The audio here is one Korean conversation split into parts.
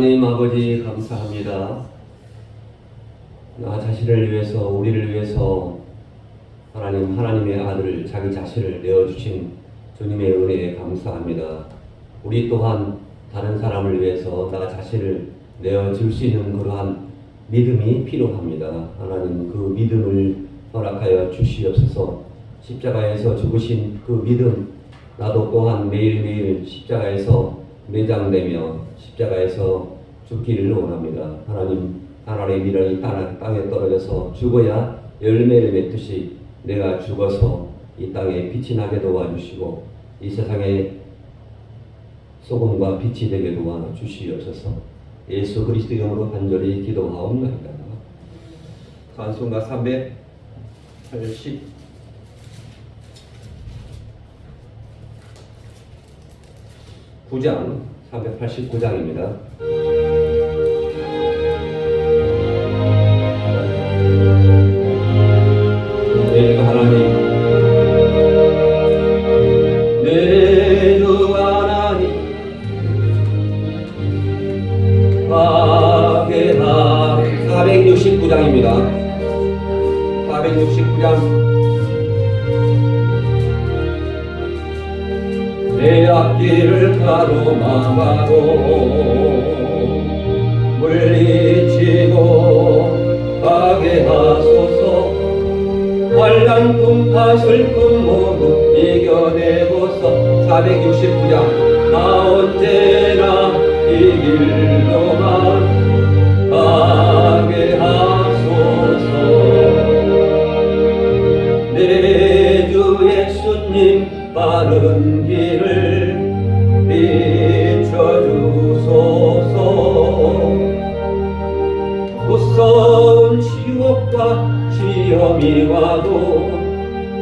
하나님 아버지 감사합니다. 나 자신을 위해서 우리를 위해서 하나님의 아들 자기 자신을 내어주신 주님의 은혜에 감사합니다. 우리 또한 다른 사람을 위해서 나 자신을 내어줄 수 있는 그러한 믿음이 필요합니다. 하나님 그 믿음을 허락하여 주시옵소서. 십자가에서 죽으신 그 믿음, 나도 또한 매일매일 십자가에서 매장되며 십자가에서 죽기를 원합니다. 하나님의 미련이 땅에 떨어져서 죽어야 열매를 맺듯이 내가 죽어서 이 땅에 빛이 나게 도와주시고 이 세상에 소금과 빛이 되게 도와주시옵소서. 예수 그리스도 이름으로 간절히 기도하옵나이다. 찬송가 389장입니다. 하나님, 내 주 하나님, 박해하 469장입니다. 469장. 내 앞길을 가로막아도 물리치고 가게 하소서. 환난 풍파 슬픔 모두 이겨내고서 469장. 나 언제나 이 길로만 가게 하소서. 내 주 예수님 바른 길을 비춰주소서. 무서운 지옥과 시험이 와도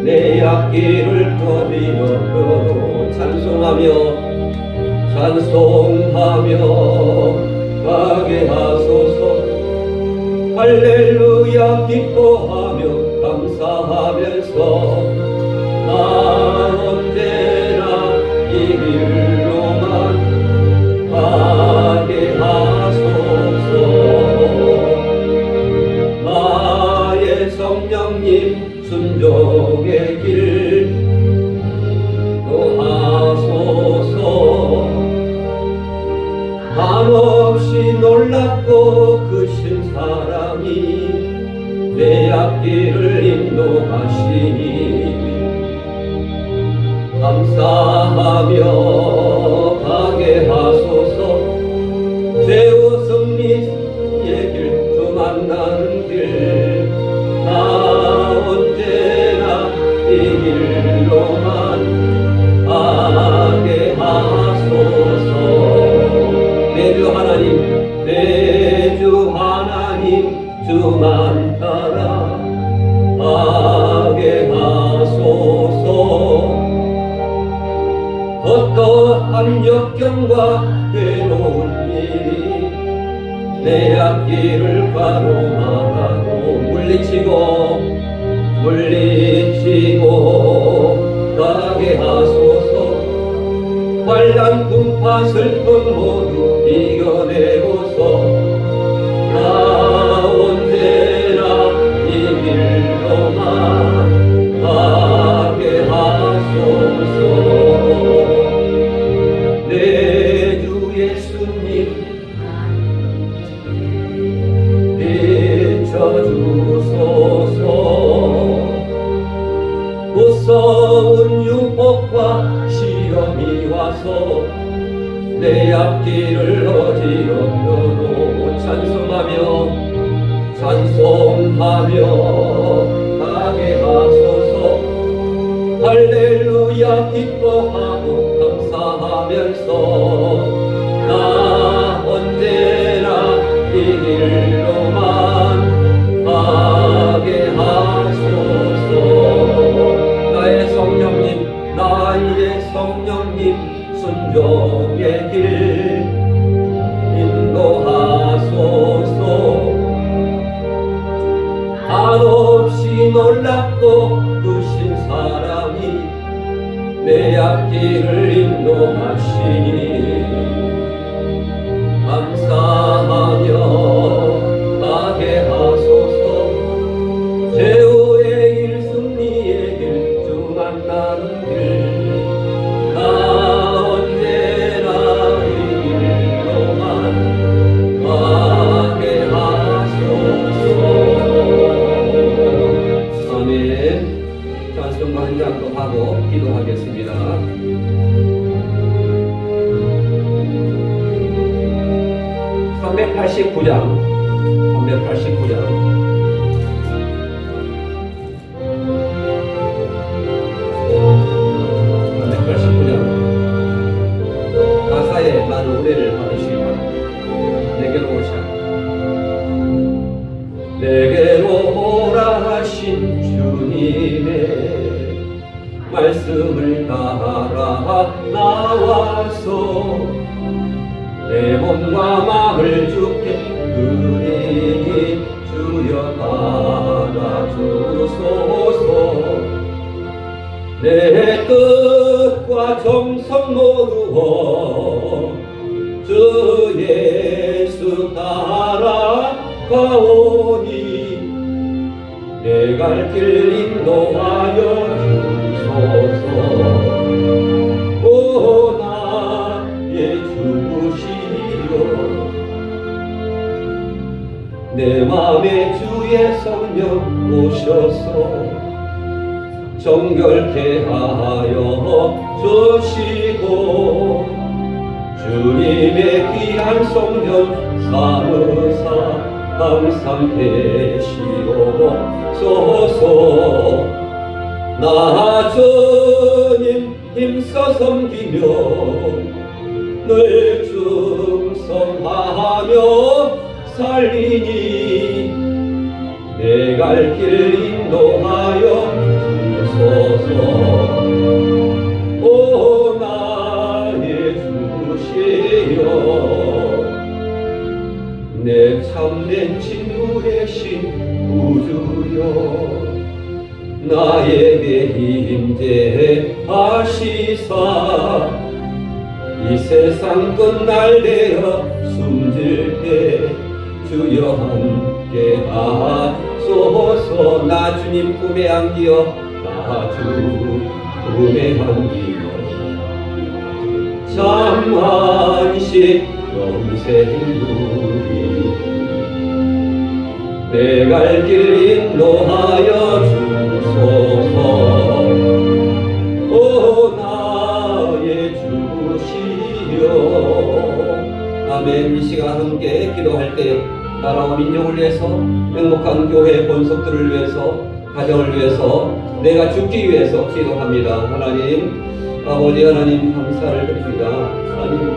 내 앞길을 거리려도 찬송하며 가게 하소서. 할렐루야 기뻐하며 감사하면서 나 언제나 이 길로만 가게 하소서. 나의 성령님 순종의 길 인도하소서. 한없이 놀랍고 크신 사랑이 내 앞길을 인도하시니 감사하며 가게 하소서. 죄와 승리의 길, 주 만나는 길, 나 언제나 이 길로만 가게 하소서. 내 주 하나님, 내 주 하나님, 주만 따라 가게 하소서. 어떠한 역경과 괴로운 일이 내 앞길을 가로막아도 물리치고 가게 하소서. 환난 풍파 슬픔 모두 이겨내고서 나 언제나 이 길로만 가게 하소서. 내 주 예수님 비춰주소서. 무서운 유혹과 시험이 와서 내 앞길을 어지럽혀도 찬송하며 가게 하소서. 할렐루야 기뻐하고 감사하면서 나 언제나 이 길로만 가게 하소서. 나의 성령님 순종의 길 인도하소서. 한없이 놀랍고 크신 사랑이 내 앞길을 인도하시니 감사 역사하며 가게 하소서. 최후의 길 승리의 길 주 만나는 길나 언제나 이 길로만 가게 하소서. 아멘. 찬송가 한 장 더 하고 기도하겠습니다. 389장 389장 가사에 많은 은혜를 받으시기 바랍니다. 내게로 오시라. 내게로 오라 하신 주님의 말씀을 따라 나와서 내 몸과 마음을 주께 드리니 주여 받아주소서. 내 뜻과 정성 모두어 주 예수 따라가오니 내 갈 길 인도하여 주소서. 오 나의 주시여 내 맘에 주의 성령 오셔서 정결케 하여 주시고 주님의 귀한 성전 사무사 항상 되시옵소서. 나 주님 힘써 섬기며 늘 충성하며 살리니 내 갈 길 인도하여 주소서. 오 나의 주시여 내 참된 친구 되신 구주여 나에게 임재하시사 이 세상 끝날 때여 숨질 때 주여 함께 하소서. 나 주님 품에 안기어 나 주 품에 안기어 참만식 영생 누리 내 갈 길 인도하여 주소서. 오 나의 주시여 아멘. 이 시간 함께 기도할 때 나라와 민족을 위해서 행복한 교회 본속들을 위해서 가정을 위해서 내가 죽기 위해서 기도합니다. 하나님 아버지 하나님 감사를 드립니다. 하나님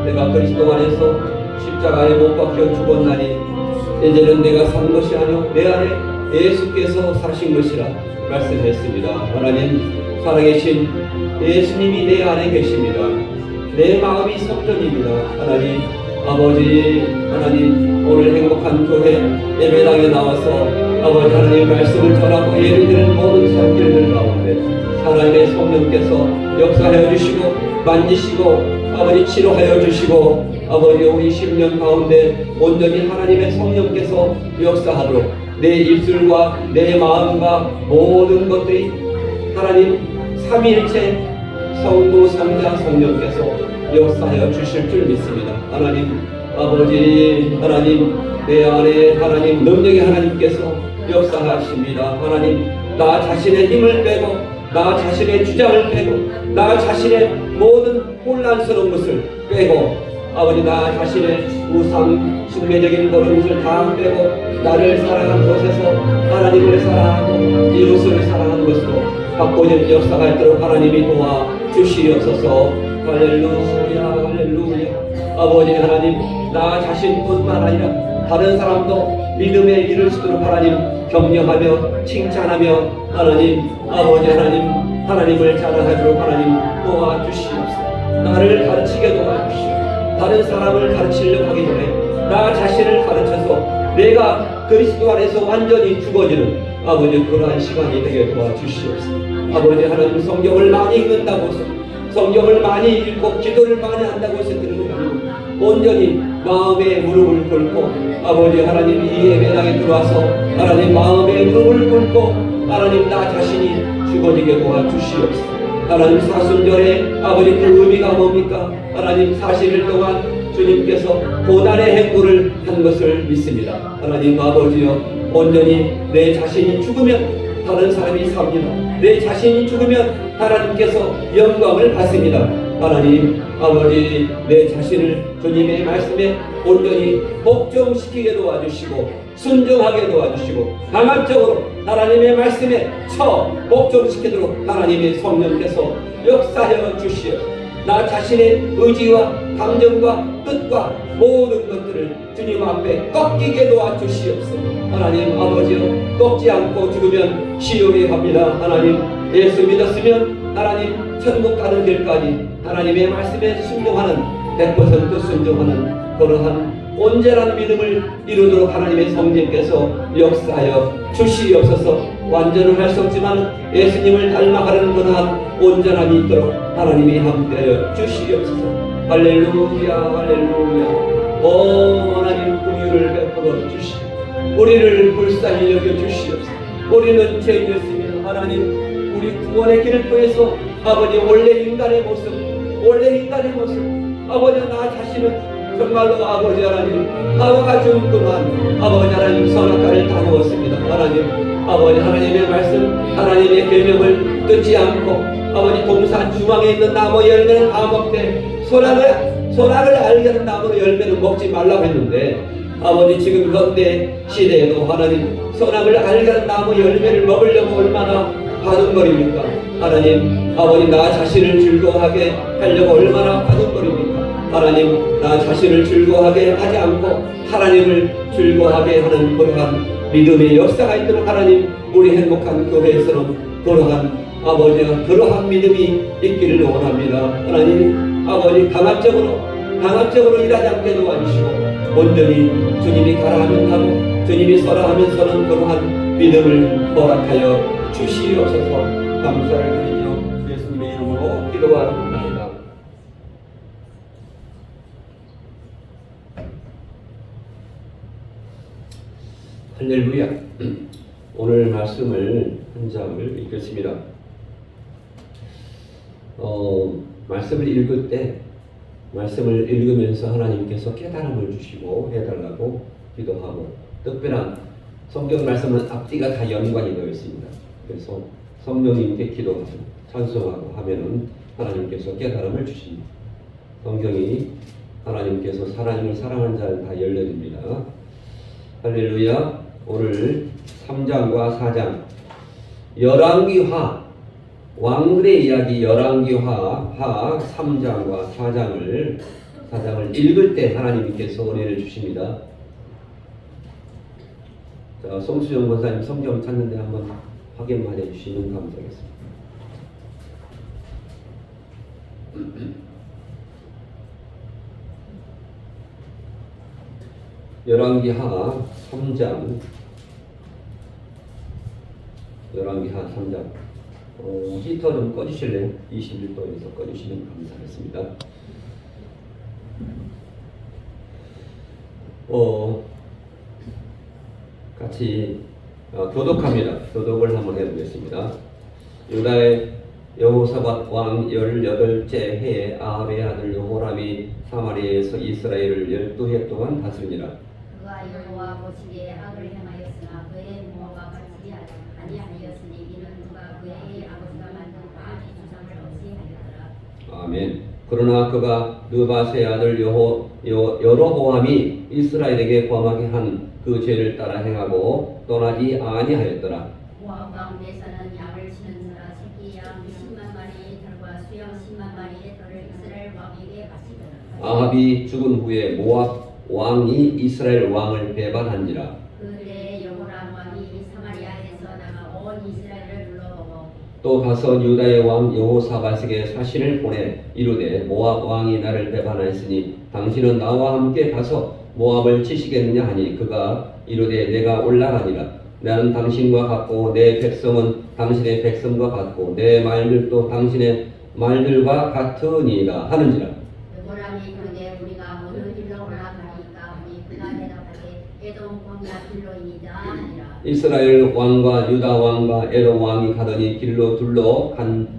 내가 그리스도 안에서 십자가에 못 박혀 죽었나니 이제는 내가 산 것이 아니오 내 안에 예수께서 사신 것이라 말씀했습니다. 하나님 살아계신 예수님이 내 안에 계십니다. 내 마음이 성전입니다. 하나님 아버지 하나님 오늘 행복한 교회 예배당에 나와서 아버지 하나님 말씀을 전하고 예배드리는 모든 산길들 가운데 하나님의 성령께서 역사하여 주시고 만지시고 아버지 치료하여 주시고 아버지 우리 10년 가운데 온전히 하나님의 성령께서 역사하도록 내 입술과 내 마음과 모든 것들이 하나님 삼위일체 성부 성자 성령께서 역사하여 주실 줄 믿습니다. 하나님 아버지 하나님 내 안에 하나님 능력의 하나님께서 역사하십니다. 하나님 나 자신의 힘을 빼고 나 자신의 주장을 빼고 나 자신의 모든 혼란스러운 것을 빼고 아버지 나 자신의 우상 숭배적인 모든 것을 다 빼고 나를 사랑한 것에서 하나님을 사랑하고 이웃을 사랑하는 것으로 바꿔지는 역사가 있도록 하나님이 도와주시옵소서. 할렐루야 할렐루야. 아버지 하나님 나 자신뿐만 아니라 다른 사람도 믿음에 이를 수 있도록 하나님 격려하며 칭찬하며 하나님 아버지 하나님을 자랑하도록 하나님 도와주시옵소서. 나를 가르치게 도와주시옵소서. 다른 사람을 가르치려고 하기 전에 나 자신을 가르쳐서 내가 그리스도 안에서 완전히 죽어지는 아버지 그러한 시간이 되게 도와주시옵소서. 아버지 하나님 성경을 많이 읽는다고 해서 성경을 많이 읽고 기도를 많이 한다고 해서 들은 게 아니고 온전히 마음의 무릎을 꿇고 아버지 하나님 이 예배당에 들어와서 하나님 마음의 무릎을 꿇고 하나님 나 자신이 죽어지게 도와주시옵소서. 하나님 사순절에 아버지 그 의미가 뭡니까? 하나님 40일 동안 주님께서 고난의 행보를 한 것을 믿습니다. 하나님 아버지여 온전히 내 자신이 죽으면 다른 사람이 삽니다. 내 자신이 죽으면 하나님께서 영광을 받습니다. 하나님 아버지 내 자신을 주님의 말씀에 온전히 복종시키게 도와주시고 순종하게 도와주시고 강압적으로 하나님의 말씀에 복종시키도록 하나님의 성령께서 역사하여 주시옵소서. 나 자신의 의지와 감정과 뜻과 모든 것들을 주님 앞에 꺾이게 도와주시옵소서. 하나님 아버지여 꺾지 않고 죽으면 지옥에 갑니다. 하나님 예수 믿었으면 하나님 천국 가는 길까지 하나님의 말씀에 순종하는 100% 순종하는 그러한 온전한 믿음을 이루도록 하나님의 성령께서 역사하여 주시옵소서. 완전을 할 수 없지만 예수님을 닮아가는 그러한 온전함이 있도록 하나님이 함께하여 주시옵소서. 할렐루야 할렐루야. 오 하나님 긍휼을 베풀어 주시옵소서. 우리를 불쌍히 여겨 주시옵소서. 우리는 죄인이었으며 하나님 우리 구원의 길을 통해서 아버지 원래 인간의 모습 아버지 나 자신은 정말로 아버지 하나님 하와가 죽었구만. 아버지 하나님 선악과를 다 먹었습니다. 하나님 아버지 하나님의 말씀 하나님의 계명을 듣지 않고 아버지 동산 중앙에 있는 나무 열매는 다 먹되 소락을 알게 하는 나무 열매는 먹지 말라고 했는데 아버지 지금 현대 시대에도 하나님 선악을 알게 하는 나무 열매를 먹으려고 얼마나 바둥거립니까? 하나님 아버지 나 자신을 즐거워하게 하려고 얼마나 바둥거립니까? 하나님 나 자신을 즐거워하게 하지 않고 하나님을 즐거워하게 하는 그러한 믿음의 역사가 있도록 하나님 우리 행복한 교회에서는 그러한 믿음이 있기를 원합니다. 하나님 아버지 강압적으로 일하지 않게 도와주시고 온전히 주님이 가라 하면 하고 주님이 서라 하면 서는 그러한 믿음을 허락하여 주시옵소서. 감사를 드리며 예수님의 이름으로 기도하옵나이다. 할렐루야. 오늘 말씀을 한 장을 읽겠습니다. 말씀을 읽을 때 말씀을 읽으면서 하나님께서 깨달음을 주시고 해달라고 기도하고 특별한 성경 말씀은 앞뒤가 다 연관이 되어 있습니다. 그래서 성령님께 기도하고 찬송하고 하면은 하나님께서 깨달음을 주십니다. 성경이 하나님께서 하나님을 사랑하는 자는 다 열려집니다. 할렐루야. 오늘 3장과 4장 열왕기하 왕들의 이야기 열왕기하 3장과 4장을 읽을 때 하나님께서 은혜를 주십니다. 자, 송수영 권사님 성경 찾는데 한번 확인만 해주시면 감사하겠습니다. 열왕기하 3장 히터 좀 꺼주실래요? 21도에서 꺼주시면 감사하겠습니다. 같이 교독합니다. 교독을 한번 해보겠습니다. 유다의 여호사밧 왕 18째 해에 아합의 아들 여호람이 사마리아에서 이스라엘을 12해 동안 다스리니라. 그가 여호와 보시기에 악을 행하였으나 그의 부모가 바치지 아니하였으니 이는 그가 그의 아버지가 만든 바알의 주상을 없이 하였더라. 아멘. 그러나 그가 느밧의 아들 여로보암이 이스라엘에게 범하게 한 그 죄를 따라 행하고 떠나지 아니하였더라. 모압 가운데서는 양을 치는 자라 새끼 양 20만 마리의 털과 수양 10만 마리의 털을 이스라엘 왕에게 바치더라. 아합이 죽은 후에 모압 왕이 이스라엘 왕을 배반한지라. 그때 여호람 왕이 사마리아에서 나가 온 이스라엘을 둘러보고 또 가서 유다의 왕 여호사밧에게 사신을 보내 이르되 모압 왕이 나를 배반하였으니 당신은 나와 함께 가서 모압을 치시겠느냐 하니 그가 이르되 내가 올라가니라. 나는 당신과 같고 내 백성은 당신의 백성과 같고 내 말들도 당신의 말들과 같으니라 하는지라. 여호람이 그러되 우리가 모든 길로이니라 하니라. 이스라엘 왕과 유다 왕과 에돔 왕이 가더니 길로 둘러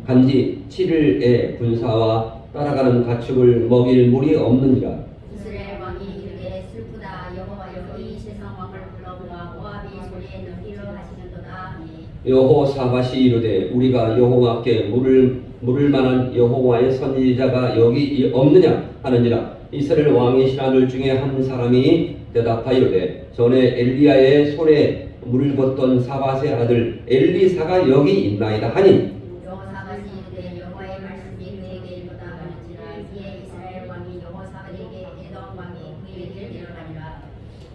간지 7일의 군사와 따라가는 가축을 먹일 물이 없느니라. 이스라엘 왕이 이르되 슬프다. 여호와여 이 세상 왕을 불러보아 모압이 손에 넘기려 하시는도다 하니 여호사밧이 이르되 우리가 여호와께 물을 만한 여호와의 선지자가 여기 없느냐 하느니라. 이스라엘 왕의 신하들 중에 한 사람이 대답하이르되 전에 엘리야의 손에 물을 붓던 사밧의 아들 엘리사가 여기 있나이다 하니 여호사밧이 이르되 여호와의 말씀이 그에게 이르다 하는지라. 이에 이스라엘 왕이 여호사밧에게 에돔 왕이 그에게 데려가니라.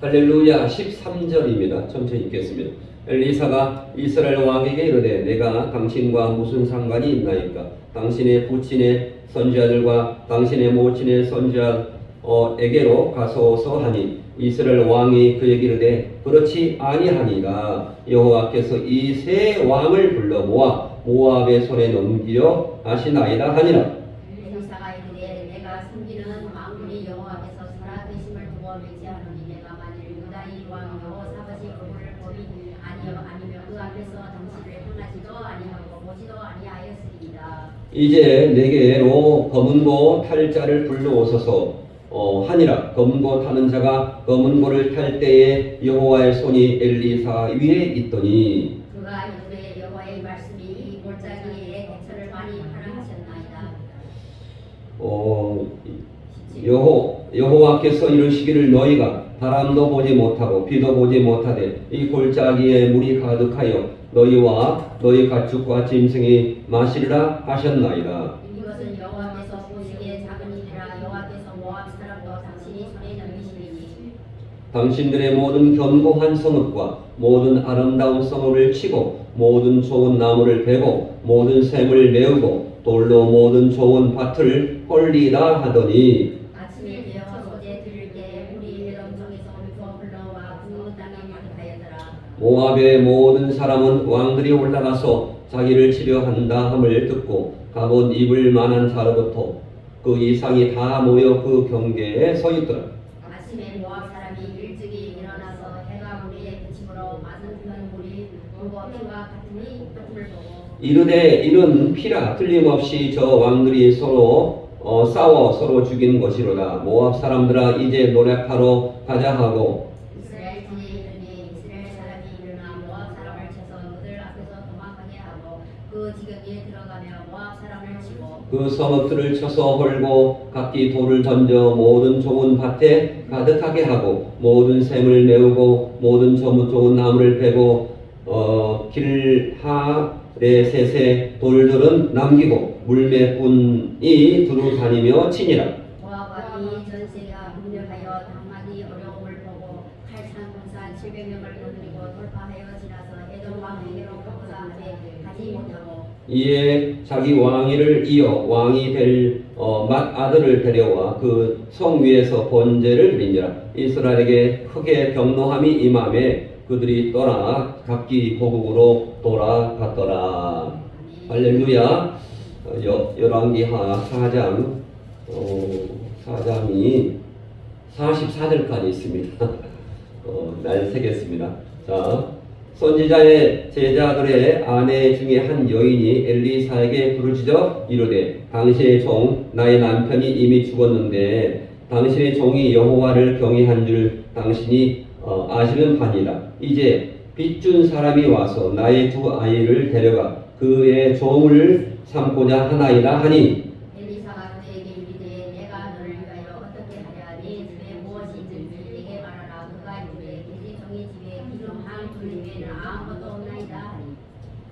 할렐루야. 13절입니다. 천천히 읽겠습니다. 엘리사가 이스라엘 왕에게 이르되 내가 당신과 무슨 상관이 있나이까? 당신의 부친의 선지자들과 당신의 모친의 선지자에게로 가소서 하니 이스라엘 왕이 그에게 이르되 그렇지 아니하니라. 여호와께서 이 세 왕을 불러 모아 모압의 손에 넘기려 하시나이다 하니라. 엘리사가 이르되 내가 섬기는 왕군이 여호와께서 살아계심을 두고 맹세하노니 내가 만일 유다의 왕 여호사밧이 그물을 범이 아니면 그 앞에서 당신을 행하지도 아니하고 보지도 아니하였으리이다. 이제 내게로 검은고 탈 자를 불러오소서 하니라. 검은고 타는 자가 검은고를 탈 때에 여호와의 손이 엘리사 위에 있더니 그가 이르되 여호와의 말씀이 이 골짜기에 대처를 많이 하라 하셨나이다. 여호와께서 이르시기를 너희가 바람도 보지 못하고 비도 보지 못하되 이 골짜기에 물이 가득하여 너희와 너희 가축과 짐승이 마시리라 하셨나이다. 이것은 여호와께서 보시기에 작은 일이라. 여호와께서 모압 사람도 당신이 손에 넘기시리니 당신들의 모든 견고한 성읍과 모든 아름다운 성읍을 치고 모든 좋은 나무를 베고 모든 샘을 메우고 돌로 모든 좋은 밭을 헐리라 하더니 아침에 되어 소재 들을 때 우리 에돔 중에서 물고 흘러와 그 땅에 가득하였더라. 모압의 모든 사람은 왕들이 올라가서 자기를 치료한다 함을 듣고 갑옷 입을 만한 자로부터 그 이상이 다 모여 그 경계에 서 있더라. 아침에 모압 사람이 일찍이 일어나서 해가 우리의 비침으로 맞은 큰 물이 물고 피와 같으니 흙을 보고 이르되 이는 피라. 틀림없이 저 왕들이 서로 싸워 서로 죽인 것이로다. 모압 사람들아 이제 노력하러 가자 하고 이스라엘 진에 이르니 이스라엘 사람이 일어나 모압 사람을 쳐서 그들 앞에서 도망하게 하고 그 지경에 들어가며 모압 사람을 치고 그 성읍들을 쳐서 헐고 각기 돌을 던져 모든 좋은 밭에 가득하게 하고 모든 샘을 메우고 모든 좋은 나무를 베고 길하레셋의 돌들은 남기고 물매꾼이 두루 다니며 치니라. 모압 왕이 전세가 공격하여 당하기 어려움을 보고 칼산 군사 700명을 거느리고 돌파하여 지나서 에돔 왕에게로 가고자 하되 가지 못하고 이에 자기 왕위를 이어 왕이 될 맏아들을 데려와 그 성 위에서 번제를 드리니라. 이스라엘에게 크게 경노함이 임함에 그들이 떠나 각기 고국으로 돌아갔더라. 할렐루야. 열왕기하 4장 4장이 44절까지 있습니다. 날 새겼습니다. 자, 선지자의 제자들의 아내 중에 한 여인이 엘리사에게 부르짖어 이르되 당신의 종 나의 남편이 이미 죽었는데 당신의 종이 여호와를 경외한 줄 당신이 아시는 바니라. 이제 빚준 사람이 와서 나의 두 아이를 데려가 그의 종을 삼고자 하나이다 하니 엘리사가 그에게 이르되 내가 너를 위하여 어떻게 하랴. 네 집에 무엇이 있는지 내게 말하라. 그가 이르되 계집 종의 집에 기름 한 그릇 외에는 아무것도 없나이다 하니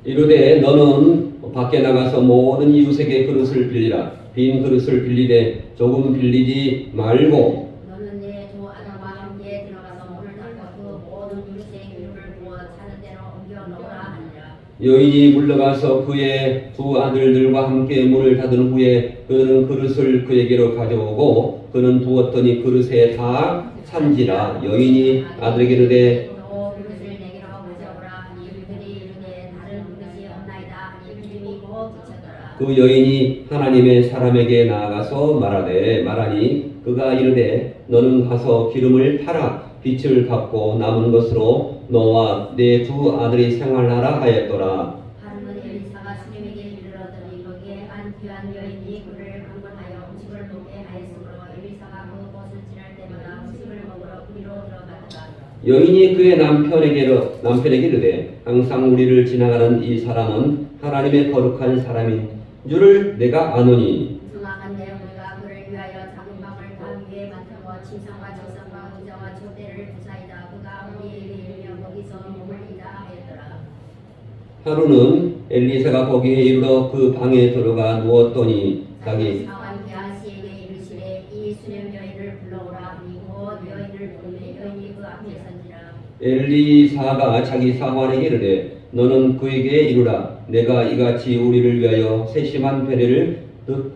이르되 너는 밖에 나가서 모든 이웃에게 그릇을 빌리라. 빈 그릇을 빌리되 조금 빌리지 말고 너는 내 두 아들과 함께 들어가서 문을 닫고 그 모든 그릇에 기름을 부어 차는 대로 옮겨 놓으라 하니라. 여인이 물러가서 그의 두 아들들과 함께 문을 닫은 후에 그는 그릇을 그에게로 가져오고 그는 부었더니 그릇에 다 찬지라. 여인이 아들에게 이르되 또 그릇을 내게로 가져오라 하니 그들이 이르되 다른 그릇이 없나이다 하니 기름이 곧 그쳤더라. 그 여인이 하나님의 사람에게 나아가서 말하니 그가 이르되 너는 가서 기름을 팔아 빛을 갚고 남은 것으로 너와 내 두 아들이 생활하라 하였더라. 하루는 엘리사가 수님에게 이르렀더니 거기에 한 귀한 여인이 그를 방문하여 음식을 먹게 하였으므로 엘리사가 그 곳을 지날 때마다 음식을 먹으러 그리로 들어갔더라. 여인이 그의 남편에게 이르되 항상 우리를 지나가는 이 사람은 하나님의 거룩한 사람인 줄을 내가 아노니 정확한데 우리가 그를 위하여 작은 방을 다 위에 만들고 침상과 책상과 의자와 촛대를 두사이다. 그가 우리에게 이르면 거기서 머물리자 하였더라. 하루는 엘리사가 거기에 이르러 그 방에 들어가 누웠더니 자기 사환 게하시에게 이르시되 이 수냄 여인을 불러오라 하니 곧 여인을 부르매 여인이 그 앞에 선지라. 엘리사가 자기 사환에게 이르되 너는 그에게 이르라 내가 이같이 우리를 위하여 세심한 배려를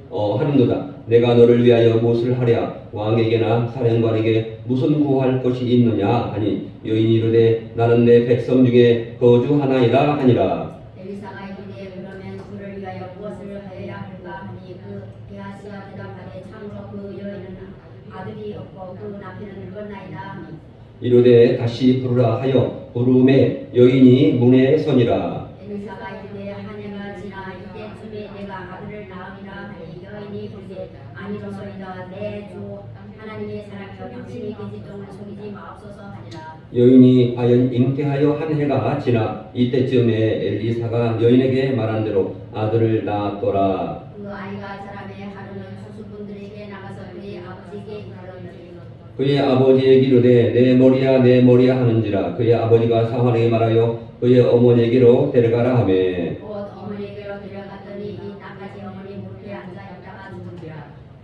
하는도다. 내가 너를 위하여 무엇을 하랴 왕에게나 사령관에게 무슨 구할 것이 있느냐 하니 여인이 이르되 나는 내 백성 중에 거주하나이다 하니라. 엘리사가 이르되 그러면 그를 위하여 무엇을 하여야 할까 하니 그 게하시가 대답하되 참으로 그 여인은 아들이 없고 그 남편은 늙었나이다 하니 이르되 다시 부르라 하여 부르매 여인이 문에 서니라. 엘리사가 이르되 한 해가 지나 이때쯤에 내가 아들을 낳으리라 하니 여인이 이르되 아니로소이다. 내 주 하나님의 사랑이여 당신이 계집종을 속이지 마옵소서 하니라. 여인이 과연 잉태하여 한 해가 지나 이때쯤에 엘리사가 여인에게 말한 대로 아들을 낳았더라. 그 아이가 자라매 하루는 수수분들에게 나가서 그의 아버지에게 이르렀더니 그의 아버지에게 이르되 내 머리야 하는지라. 그의 아버지가 사환에게 말하여 그의 어머니에게로 데려가라 하매 곧 어머니에게로 데려갔더니 이 땅까지 어머니 무릎에 앉아 있다가 죽은지라.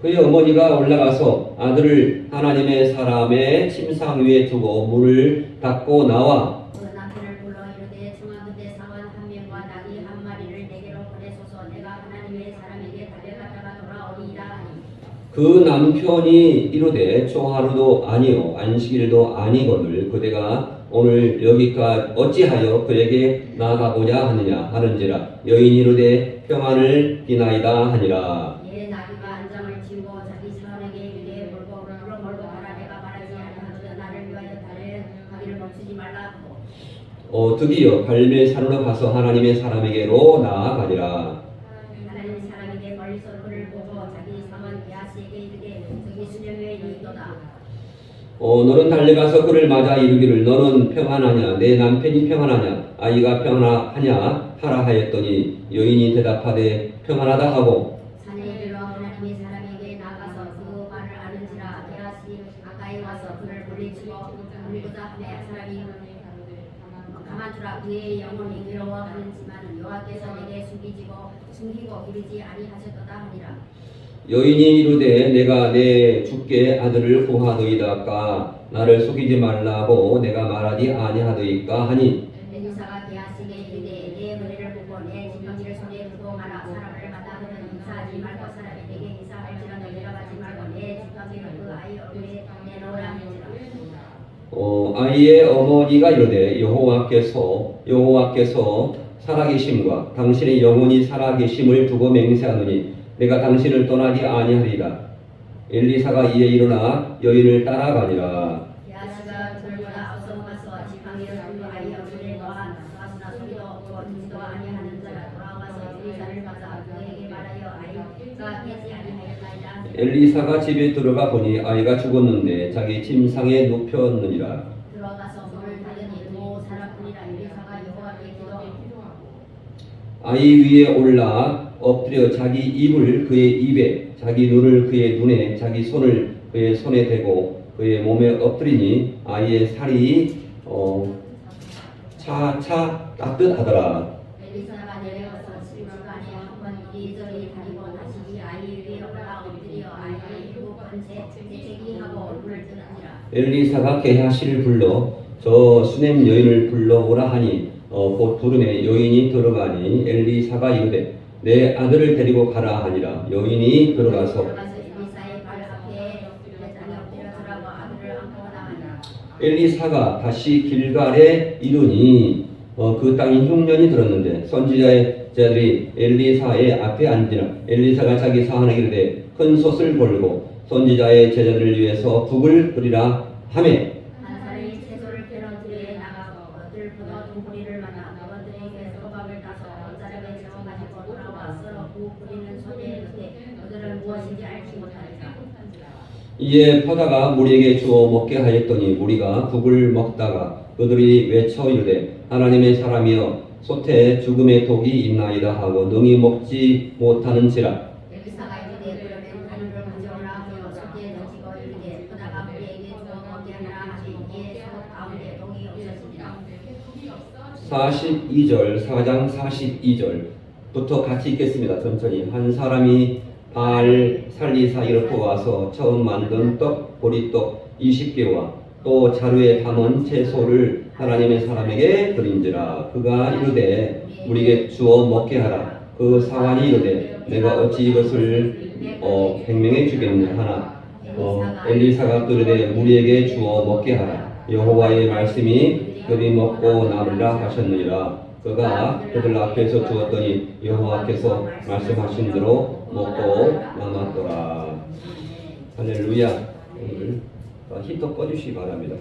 그의 어머니가 올라가서 아들을 하나님의 사람의 침상 위에 두고 문을 닫고 나와 그 남편을 불러 이르되 청하건대 사원 한 명과 나귀 한 마리를 내게로 보내소서. 내가 하나님의 사람에게 달려갔다가 돌아오리이다 하니 그 남편이 이르되 초하루도 아니요 안식일도 아니거늘 그대가 오늘 여기까지 어찌하여 그에게 나가보냐 하느냐 하는지라. 여인이 이르되 평안을 비나이다 하니라. 예 나귀가 안장을 치우고 자기 사원에게 이르되 몰고 가라. 내가 말하지 아니하거든 나를 위하여 달려가기를 멈추지 말라 하고 드디어 갈멜산으로 가서 하나님의 사람에게로 나아가니라. 하나님의 사람에게 멀리서 그를 보고 자기 사원 게하시에게 이르되 저기 수녀의 이도다. 너는 달려가서 그를 맞아 이르기를 너는 평안하냐 내 남편이 평안하냐 아이가 평안하냐 하라 하였더니 여인이 대답하되 평안하다 하고 산에 이르러 하나님의 사람에게 나가서 그 말을 아는지라. 게하시 가까이 와서 그를 물리치고 물고자 하매 사람이 가만두라. 그의 영혼이 괴로워하는지만 여호와께서 내게 숨기고 기르지 아니하셨도다 하니라. 여인이 이르되 내가 내 주께 아들을 구하더이다까 나를 속이지 말라고 내가 말하지 아니하더이까 하니 엘리사가 게하시에게 이르되 내 은혜를 보고 내 지팡이를 손에 두고 가라. 사람을 만나거든 인사하지 말고 사람이 내게 인사할지라도 내려가지 말고 내 지팡이를 그 아이 얼굴에 내놓으라 하니라. 아이의 어머니가 이르되 여호와께서 살아계심과 당신의 영혼이 살아계심을 두고 맹세하노니 내가 당신을 떠나지 아니하리라. 엘리사가 이에 일어나 여인을 따라가니라. 게하시가 그들보다 앞서 가서 지팡이를 그 아이 얼굴에 놓았으나 소리도 없고 듣지도 아니하는 자가 돌아와서 엘리사를 맞아 그에게 말하여 아이가 깨지 아니하였나이다. 엘리사가 집에 들어가 보니 아이가 죽었는데 자기 침상에 눕혔느니라. 들어가서 문을 닫으니 또 살았으니라. 엘리사가 여호와께 기도하고 아이 위에 올라 엎드려 자기 입을 그의 입에 자기 눈을 그의 눈에 자기 손을 그의 손에 대고 그의 몸에 엎드리니 아이의 살이 차차 따뜻하더라. 엘리사가 내려가서 시간에 한번 이리저리 다니고 다시 이 아이 위에 올라 엎드려 아이를 7번 재채기하고 얼굴을 뜨느니라. 엘리사가 게하시를 불러 저 수냄 여인을 불러오라 하니 곧 부르매 여인이 들어가니 엘리사가 이르되 내 아들을 데리고 가라 하니라. 여인이 들어가서 엘리사의 발 앞에 땅에 엎드려 절하고 아들을 안고 나가니라. 엘리사가 다시 길갈에 이르니 그 땅이 흉년이 들었는데 선지자의 제자들이 엘리사의 앞에 앉으나 엘리사가 자기 사환에게 이르되 큰 솥을 벌고 선지자의 제자들을 위해서 국을 끓이라 하매 한 살을 꿀을 퍼서 동구리를 만나 너희들에게 소박을 따서 옷자락에 채워 가지고 돌아와 썰어 구워 뿌리는 소리에 이르되 너희들은 무엇인지 알지 못하리라. 이에 퍼다가 무리에게 주어 먹게 하였더니 무리가 국을 먹다가 그들이 외쳐 이르되 하나님의 사람이여 솥에 죽음의 독이 있나이다 하고 능히 먹지 못하는지라. 엘리사가 이르되 그러면 가루를 가져오라 하여 솥에 던지고 이르되 퍼다가 무리에게 주어 먹게 하라 하시니 이에 솥 가운데 독이 없어지니라. 42절 4장 42절부터 같이 읽겠습니다. 천천히. 한 사람이 바알 살리사 이르고 와서 처음 만든 떡 보리떡 20개와 또 자루에 담은 채소를 하나님의 사람에게 드린지라. 그가 이르되 우리에게 주어 먹게 하라. 그 사환이 이르되 내가 어찌 이것을 100명에 주겠느냐 하나 엘리사가 이르되 우리에게 주어 먹게 하라. 여호와의 말씀이 그리 먹고 남으리라 하셨느니라. 그가 그들 앞에서 주었더니 여호와께서 말씀하신 대로 먹고 남았더라. 할렐루야. 오늘 히터 꺼주시기 바랍니다.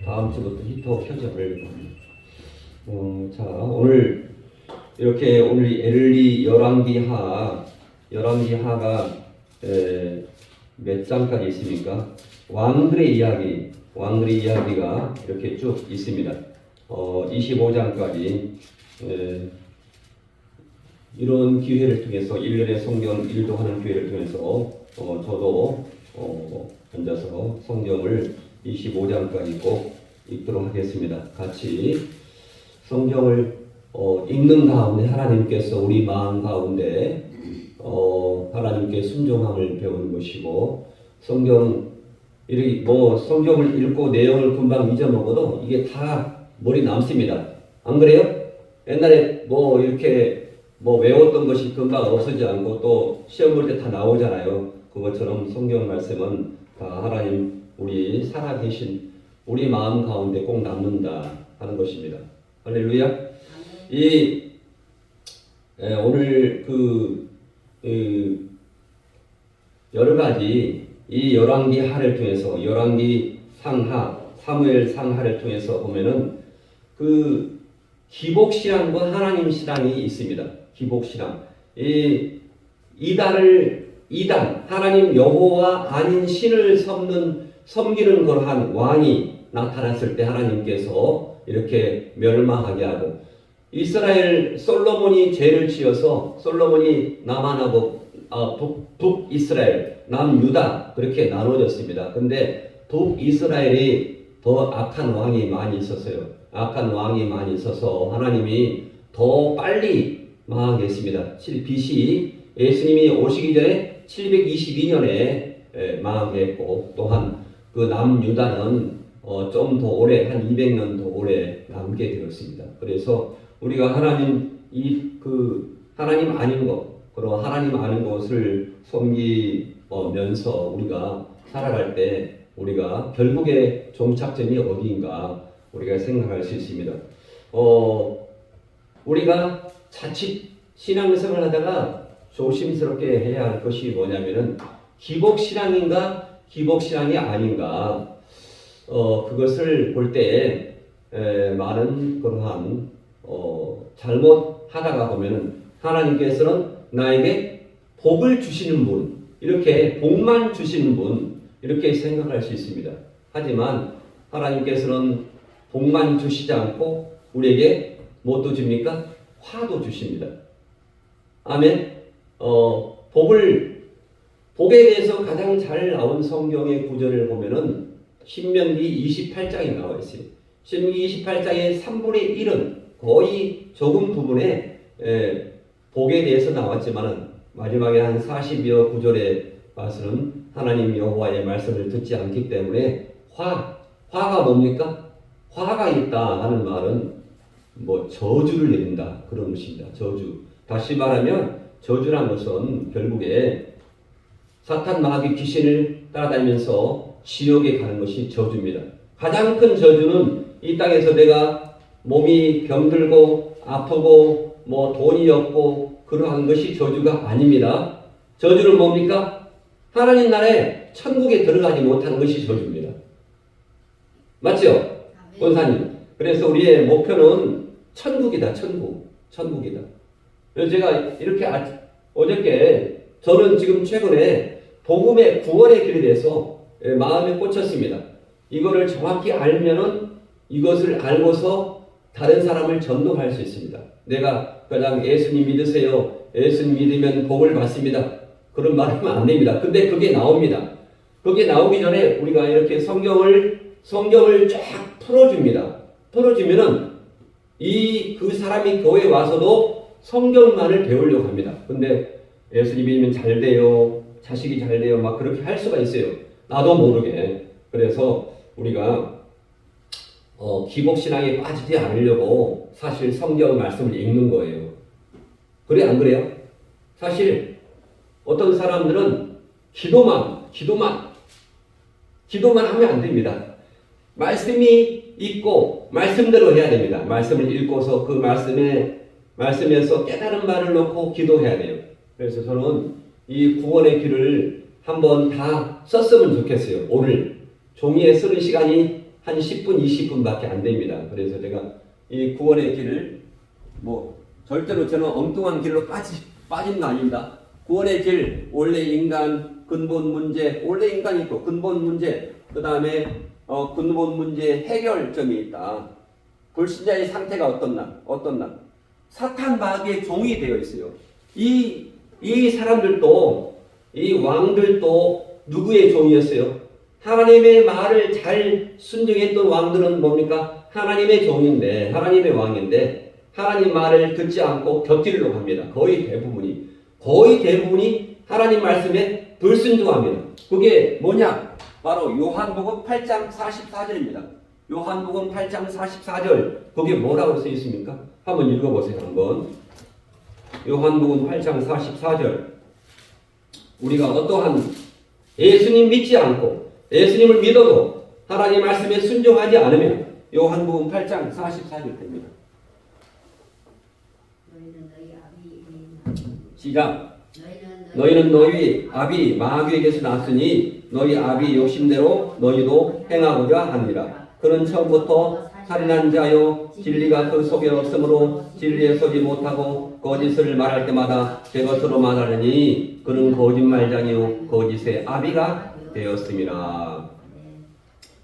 다음 주부터 히터 켜져 버리려고 합니다. 자, 오늘 이렇게 오늘 에르리 열왕기하가 몇 장까지 있습니까? 왕들의 이야기가 이렇게 쭉 있습니다. 25장까지 이런 기회를 통해서 1년에 성경 일독하는 기회를 통해서 저도 앉아서 성경을 25장까지 꼭 읽도록 하겠습니다. 같이 성경을 읽는 가운데 하나님께서 우리 마음 가운데 하나님께 순종함을 배우는 것이고 성경을 읽고 내용을 금방 잊어먹어도 이게 다 머리 남습니다. 안 그래요? 옛날에 이렇게 외웠던 것이 금방 없어지지 않고 또 시험 볼 때 다 나오잖아요. 그것처럼 성경 말씀은 다 하나님 우리 살아계신 우리 마음 가운데 꼭 남는다 하는 것입니다. 할렐루야. 오늘 여러 가지 이 열왕기하를 통해서 열왕기 상하, 사무엘 상하를 통해서 보면은 기복신앙과 하나님 신앙이 있습니다. 기복신앙. 이단 하나님 여호와 아닌 신을 섬기는 그러한 왕이 나타났을 때 하나님께서 이렇게 멸망하게 하고 이스라엘 솔로몬이 죄를 지어서 솔로몬이 남한하고 북이스라엘, 남유다 그렇게 나눠졌습니다. 근데 북이스라엘이 더 악한 왕이 많이 있었어요. 악한 왕이 많이 있어서 하나님이 더 빨리 망하게 했습니다. BC 예수님이 오시기 전에 722년에 망하게 했고 또한 그 남유다는 좀 더 오래 한 200년 더 오래 남게 되었습니다. 그래서 우리가 하나님 하나님 아닌 것 그런 하나님 아는 것을 섬기면서 우리가 살아갈 때 우리가 결국에 종착점이 어디인가 우리가 생각할 수 있습니다. 우리가 자칫 신앙생활을 하다가 조심스럽게 해야 할 것이 뭐냐면은 기복신앙인가 기복신앙이 아닌가 그것을 볼 때 많은 그러한 잘못하다가 보면은 하나님께서는 나에게 복을 주시는 분 이렇게 복만 주시는 분 이렇게 생각할 수 있습니다. 하지만 하나님께서는 복만 주시지 않고 우리에게 무엇도 줍니까? 화도 주십니다. 아멘. 복에 대해서 가장 잘 나온 성경의 구절을 보면은 신명기 28장에 나와 있어요. 신명기 28장의 3분의 1은 거의 적은 부분에 복에 대해서 나왔지만은 마지막에 한 40여 구절에 봐서는 하나님 여호와의 말씀을 듣지 않기 때문에 화가 뭡니까? 화가 있다 하는 말은 저주를 내린다 그런 것입니다. 저주. 다시 말하면 저주란 것은 결국에 사탄 마귀 귀신을 따라다니면서 지옥에 가는 것이 저주입니다. 가장 큰 저주는 이 땅에서 내가 몸이 병들고 아프고 돈이 없고 그러한 것이 저주가 아닙니다. 저주는 뭡니까? 하나님 나라에 천국에 들어가지 못하는 것이 저주입니다. 맞죠? 권사님. 그래서 우리의 목표는 천국이다. 천국이다. 그래서 제가 이렇게 어저께 저는 지금 최근에 복음의 구원의 길에 대해서 마음에 꽂혔습니다. 이거를 정확히 알면은 이것을 알고서 다른 사람을 전도할 수 있습니다. 내가 그냥 예수님 믿으세요. 예수님 믿으면 복을 받습니다. 그런 말 하면 안 됩니다. 근데 그게 나옵니다. 그게 나오기 전에 우리가 이렇게 성경을 쫙 풀어줍니다. 풀어주면은 그 사람이 교회에 와서도 성경만을 배우려고 합니다. 근데 예수님 믿으면 잘 돼요. 자식이 잘 돼요. 막 그렇게 할 수가 있어요. 나도 모르게. 그래서 우리가 기복신앙에 빠지지 않으려고 사실 성경 말씀을 읽는 거예요. 그래 안 그래요? 사실 어떤 사람들은 기도만 하면 안 됩니다. 말씀이 있고 말씀대로 해야 됩니다. 말씀을 읽고서 그 말씀에서 깨달은 말을 놓고 기도해야 돼요. 그래서 저는 이 구원의 길을 한번 다 썼으면 좋겠어요. 오늘 종이에 쓰는 시간이 한 10분, 20분밖에 안 됩니다. 그래서 제가 이 구원의 길을 절대로 저는 엉뚱한 길로 빠진 거 아닙니다. 구원의 길, 원래 인간, 근본 문제, 원래 인간이 있고 근본 문제, 그 다음에 근본 문제 해결점이 있다. 불신자의 상태가 어떤 날? 사탄 마귀의 종이 되어 있어요. 이 사람들도, 이 왕들도 누구의 종이었어요? 하나님의 말을 잘 순종했던 왕들은 뭡니까? 하나님의 종인데, 하나님의 왕인데, 하나님 말을 듣지 않고 곁들이려고 합니다. 거의 대부분이 하나님 말씀에 불순종합니다. 그게 뭐냐? 바로 요한복음 8장 44절입니다. 요한복음 8장 44절. 거기에 뭐라고 써 있습니까? 한번 읽어보세요. 한번. 요한복음 8장 44절. 우리가 어떠한 예수님 믿지 않고 예수님을 믿어도 하나님 말씀에 순종하지 않으면 요한복음 8장 44절 됩니다. 시작. 너희는 너희 아비 마귀에게서 났으니 너희 아비 욕심대로 너희도 행하고자 하니라. 그는 처음부터 살인한 자요 진리가 그 속에 없으므로 진리에 서지 못하고 거짓을 말할 때마다 제 것으로 말하느니 그는 거짓말장이요 거짓의 아비가 되었습니다.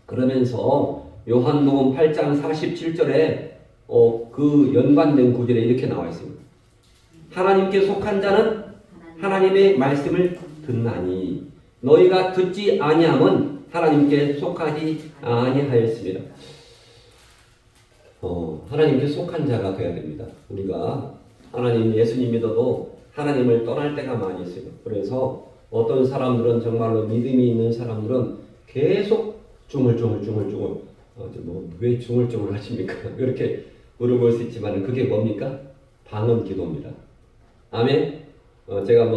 그러면서 요한복음 8장 47절에 그 연관된 구절에 이렇게 나와 있습니다. 하나님께 속한 자는 하나님의 말씀을 듣나니 너희가 듣지 아니함은 하나님께 속하지 아니하였습니다. 하나님께 속한 자가 되어야 됩니다. 우리가 하나님 예수님 믿어도 하나님을 떠날 때가 많이 있어요. 그래서 어떤 사람들은 정말로 믿음이 있는 사람들은 계속 중얼중얼 왜 중얼중얼 하십니까? 이렇게 물어볼 수 있지만 그게 뭡니까? 방언 기도입니다. 아멘. 제가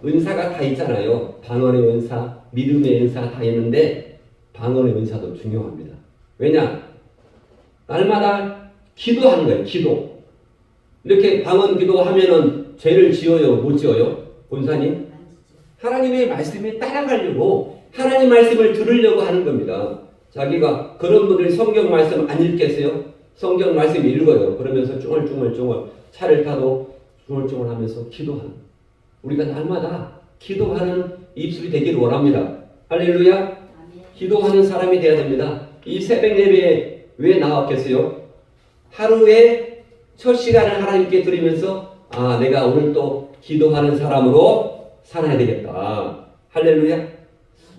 은사가 다 있잖아요. 방언의 은사, 믿음의 은사 다 있는데 방언의 은사도 중요합니다. 왜냐? 날마다 기도하는 거예요. 기도. 이렇게 방언 기도하면은 죄를 지어요? 못 지어요? 본사님? 하나님의 말씀에 따라가려고 하나님 말씀을 들으려고 하는 겁니다. 자기가 그런 분들이 성경 말씀 안 읽겠어요? 성경 말씀 읽어요. 그러면서 쭈글쭈글 차를 타도 쭈글쭈글 하면서 기도하는. 우리가 날마다 기도하는 입술이 되기를 원합니다. 할렐루야. 기도하는 사람이 되어야 됩니다. 이 새벽 예배에 왜 나왔겠어요? 하루에 첫 시간을 하나님께 드리면서 내가 오늘 또 기도하는 사람으로 살아야 되겠다. 할렐루야.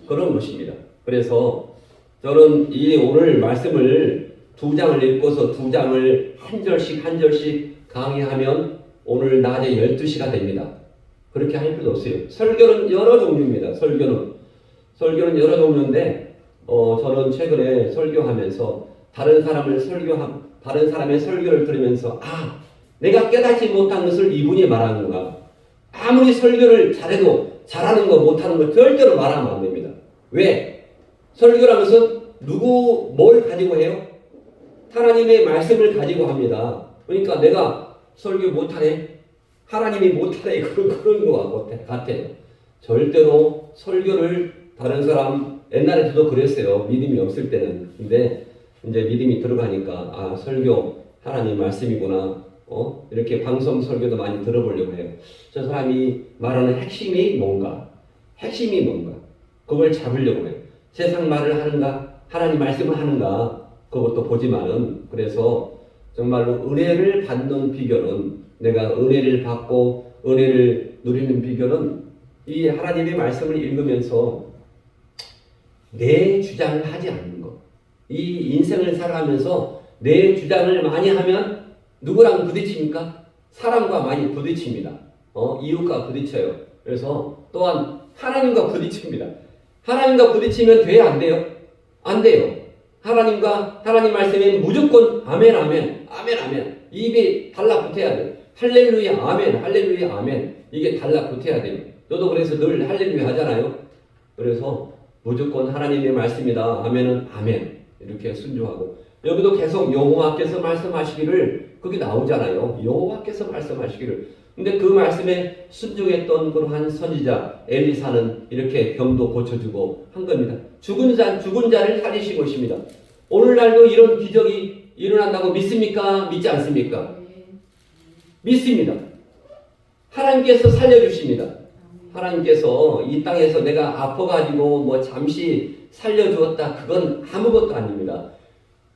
그런 것입니다. 그래서 저는 이 오늘 말씀을 2장을 읽고서 2장을 한 절씩 강의하면 오늘 낮에 12시가 됩니다. 그렇게 할 필요 없어요. 설교는 여러 종류입니다. 설교는 여러 종류인데 저는 최근에 설교하면서 다른 사람의 설교를 들으면서 내가 깨닫지 못한 것을 이분이 말하는가. 아무리 설교를 잘해도 잘하는 거 못하는 거 절대로 말하면 안 됩니다. 왜? 설교라는 것은 뭘 가지고 해요? 하나님의 말씀을 가지고 합니다. 그러니까 내가 설교 못하네? 하나님이 못하네? 그런 거 같아요. 절대로 설교를 다른 사람 옛날에 저도 그랬어요. 믿음이 없을 때는. 근데 이제 믿음이 들어가니까 아, 설교 하나님 말씀이구나. 이렇게 방송 설교도 많이 들어보려고 해요. 저 사람이 말하는 핵심이 뭔가? 핵심이 뭔가? 그걸 잡으려고 해요. 세상 말을 하는가? 하나님 말씀을 하는가? 그것도 보지만은 그래서 정말로 은혜를 받는 비결은 내가 은혜를 받고 은혜를 누리는 비결은 이 하나님의 말씀을 읽으면서 내 주장을 하지 않는 것. 이 인생을 살아가면서 내 주장을 많이 하면 누구랑 부딪힙니까? 사람과 많이 부딪힙니다. 이웃과 부딪혀요. 그래서 또한 하나님과 부딪힙니다. 하나님과 부딪히면 돼요? 안 돼요? 안 돼요. 하나님과 하나님 말씀에 무조건 아멘 아멘 아멘 아멘 입이 달라붙어야 돼요. 할렐루야 아멘 할렐루야 아멘 이게 달라붙어야 돼요. 저도 그래서 늘 할렐루야 하잖아요. 그래서 무조건 하나님의 말씀이다. 아멘은 아멘 이렇게 순종하고 여기도 계속 여호와께서 말씀하시기를 그게 나오잖아요. 여호와께서 말씀하시기를. 근데 그 말씀에 순종했던 그러한 선지자 엘리사는 이렇게 병도 고쳐주고 한 겁니다. 죽은 자를 살리신 것입니다. 오늘날도 이런 기적이 일어난다고 믿습니까? 믿지 않습니까? 믿습니다. 하나님께서 살려주십니다. 하나님께서 이 땅에서 내가 아파가지고 뭐 잠시 살려주었다. 그건 아무것도 아닙니다.